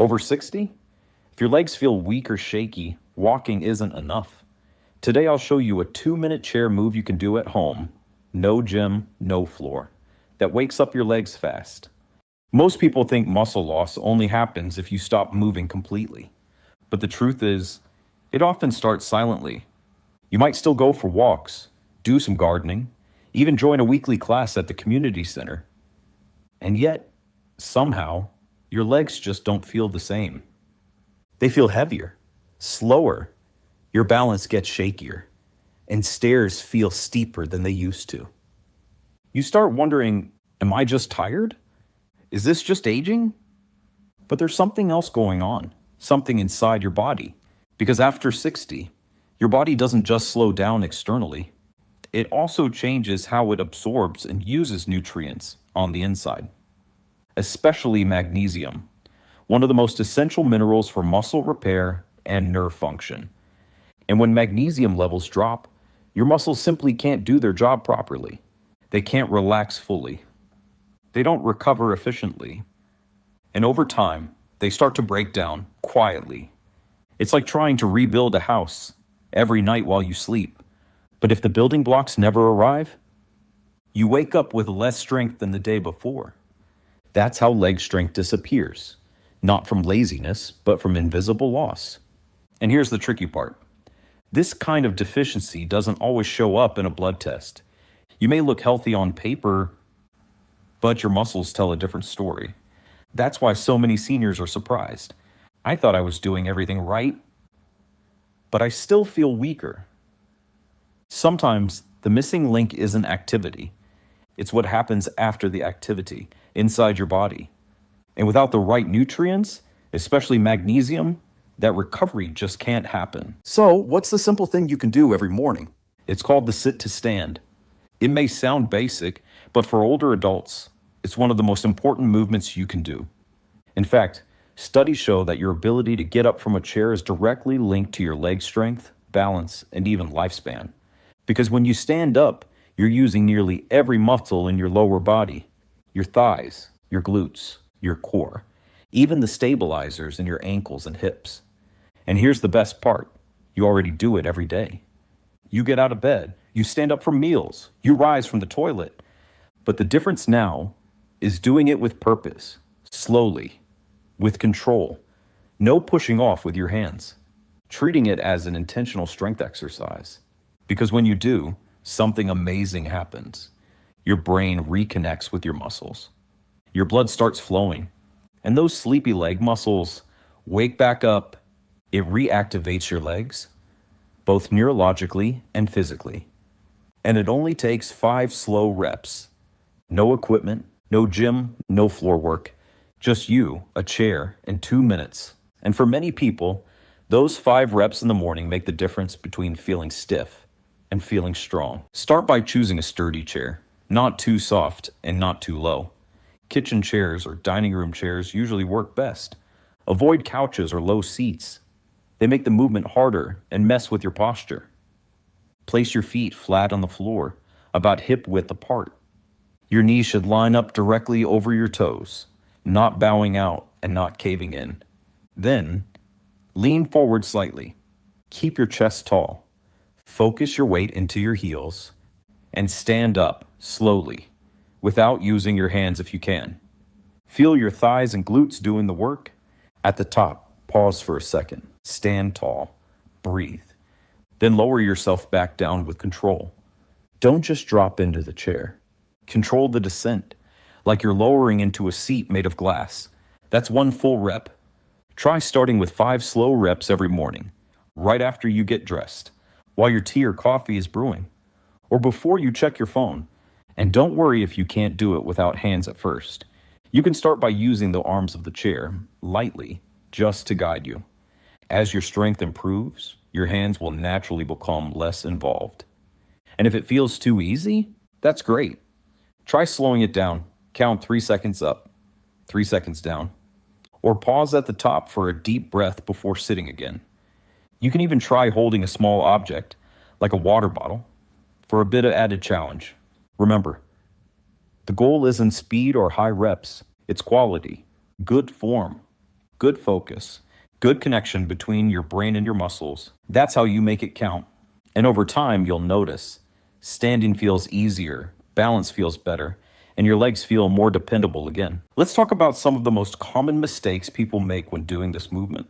Over 60? If your legs feel weak or shaky, walking isn't enough. Today I'll show you a 2-minute chair move you can do at home, no gym, no floor, that wakes up your legs fast. Most people think muscle loss only happens if you stop moving completely. But the truth is, it often starts silently. You might still go for walks, do some gardening, even join a weekly class at the community center. And yet, somehow, your legs just don't feel the same. They feel heavier, slower, your balance gets shakier, and stairs feel steeper than they used to. You start wondering, am I just tired? Is this just aging? But there's something else going on, something inside your body. Because after 60, your body doesn't just slow down externally, it also changes how it absorbs and uses nutrients on the inside, especially magnesium, one of the most essential minerals for muscle repair and nerve function. And when magnesium levels drop, your muscles simply can't do their job properly. They can't relax fully. They don't recover efficiently. And over time, they start to break down quietly. It's like trying to rebuild a house every night while you sleep. But if the building blocks never arrive, you wake up with less strength than the day before. That's how leg strength disappears, not from laziness, but from invisible loss. And here's the tricky part. This kind of deficiency doesn't always show up in a blood test. You may look healthy on paper, but your muscles tell a different story. That's why so many seniors are surprised. I thought I was doing everything right, but I still feel weaker. Sometimes the missing link isn't activity. It's what happens after the activity, inside your body. And without the right nutrients, especially magnesium, that recovery just can't happen. So, what's the simple thing you can do every morning? It's called the sit to stand. It may sound basic, but for older adults, it's one of the most important movements you can do. In fact, studies show that your ability to get up from a chair is directly linked to your leg strength, balance, and even lifespan. Because when you stand up, you're using nearly every muscle in your lower body, your thighs, your glutes, your core, even the stabilizers in your ankles and hips. And here's the best part. You already do it every day. You get out of bed, you stand up for meals, you rise from the toilet. But the difference now is doing it with purpose, slowly, with control, no pushing off with your hands, treating it as an intentional strength exercise. Because when you do, something amazing happens. Your brain reconnects with your muscles. Your blood starts flowing, and those sleepy leg muscles wake back up. It reactivates your legs, both neurologically and physically. And it only takes 5 slow reps. No equipment, no gym, no floor work. Just you, a chair, and 2 minutes. And for many people, those 5 reps in the morning make the difference between feeling stiff and feeling strong. Start by choosing a sturdy chair, not too soft and not too low. Kitchen chairs or dining room chairs usually work best. Avoid couches or low seats. They make the movement harder and mess with your posture. Place your feet flat on the floor, about hip width apart. Your knees should line up directly over your toes, not bowing out and not caving in. Then, lean forward slightly. Keep your chest tall. Focus your weight into your heels and stand up slowly, without using your hands if you can. Feel your thighs and glutes doing the work. At the top, pause for a second. Stand tall. Breathe. Then lower yourself back down with control. Don't just drop into the chair. Control the descent, like you're lowering into a seat made of glass. That's 1 full rep. Try starting with 5 slow reps every morning, right after you get dressed, while your tea or coffee is brewing, or before you check your phone. And don't worry if you can't do it without hands at first. You can start by using the arms of the chair, lightly, just to guide you. As your strength improves, your hands will naturally become less involved. And if it feels too easy, that's great. Try slowing it down. Count 3 seconds up, 3 seconds down. Or pause at the top for a deep breath before sitting again. You can even try holding a small object, like a water bottle, for a bit of added challenge. Remember, the goal isn't speed or high reps, it's quality, good form, good focus, good connection between your brain and your muscles. That's how you make it count. And over time, you'll notice standing feels easier, balance feels better, and your legs feel more dependable again. Let's talk about some of the most common mistakes people make when doing this movement.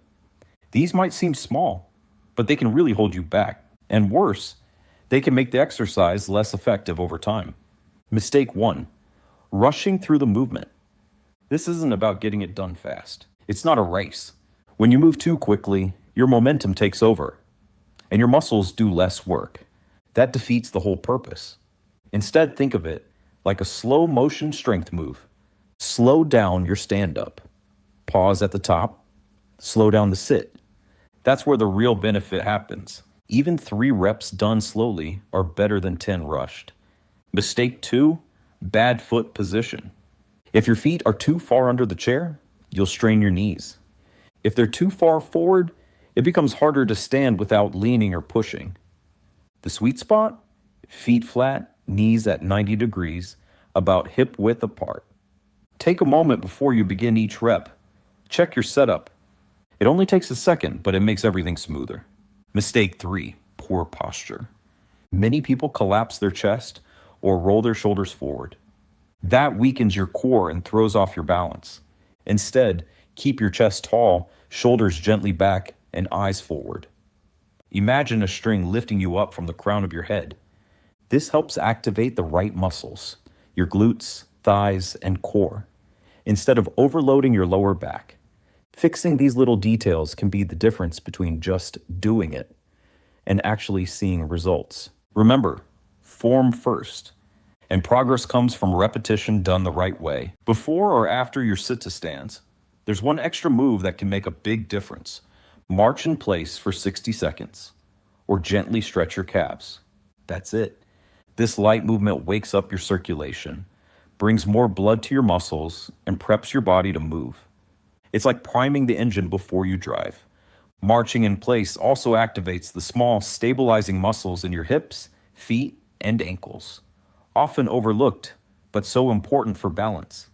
These might seem small, but they can really hold you back. And worse, they can make the exercise less effective over time. Mistake 1, rushing through the movement. This isn't about getting it done fast. It's not a race. When you move too quickly, your momentum takes over, and your muscles do less work. That defeats the whole purpose. Instead, think of it like a slow motion strength move. Slow down your stand up. Pause at the top. Slow down the sit. That's where the real benefit happens. Even 3 reps done slowly are better than 10 rushed. Mistake 2, bad foot position. If your feet are too far under the chair, you'll strain your knees. If they're too far forward, it becomes harder to stand without leaning or pushing. The sweet spot? Feet flat, knees at 90 degrees, about hip width apart. Take a moment before you begin each rep. Check your setup. It only takes a second, but it makes everything smoother. Mistake 3, poor posture. Many people collapse their chest or roll their shoulders forward. That weakens your core and throws off your balance. Instead, keep your chest tall, shoulders gently back, and eyes forward. Imagine a string lifting you up from the crown of your head. This helps activate the right muscles, your glutes, thighs, and core, instead of overloading your lower back. Fixing these little details can be the difference between just doing it and actually seeing results. Remember, form first, and progress comes from repetition done the right way. Before or after your sit-to-stands, there's one extra move that can make a big difference. March in place for 60 seconds, or gently stretch your calves. That's it. This light movement wakes up your circulation, brings more blood to your muscles, and preps your body to move. It's like priming the engine before you drive. Marching in place also activates the small, stabilizing muscles in your hips, feet, and ankles. Often overlooked, but so important for balance.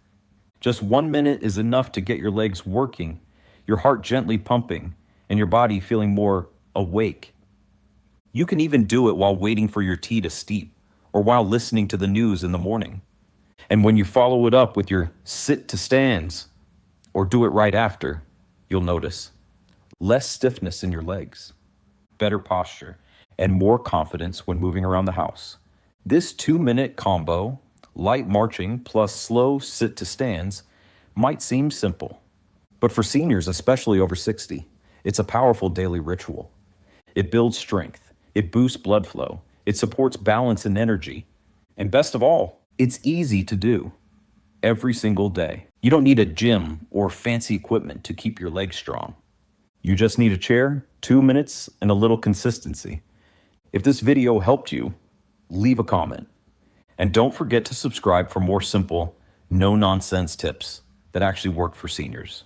Just 1 minute is enough to get your legs working, your heart gently pumping, and your body feeling more awake. You can even do it while waiting for your tea to steep, or while listening to the news in the morning. And when you follow it up with your sit-to-stands, or do it right after, you'll notice less stiffness in your legs, better posture, and more confidence when moving around the house. This 2-minute combo, light marching plus slow sit-to-stands, might seem simple, but for seniors, especially over 60, it's a powerful daily ritual. It builds strength, it boosts blood flow, it supports balance and energy, and best of all, it's easy to do every single day. You don't need a gym or fancy equipment to keep your legs strong. You just need a chair, 2 minutes, and a little consistency. If this video helped you, leave a comment. And don't forget to subscribe for more simple, no-nonsense tips that actually work for seniors.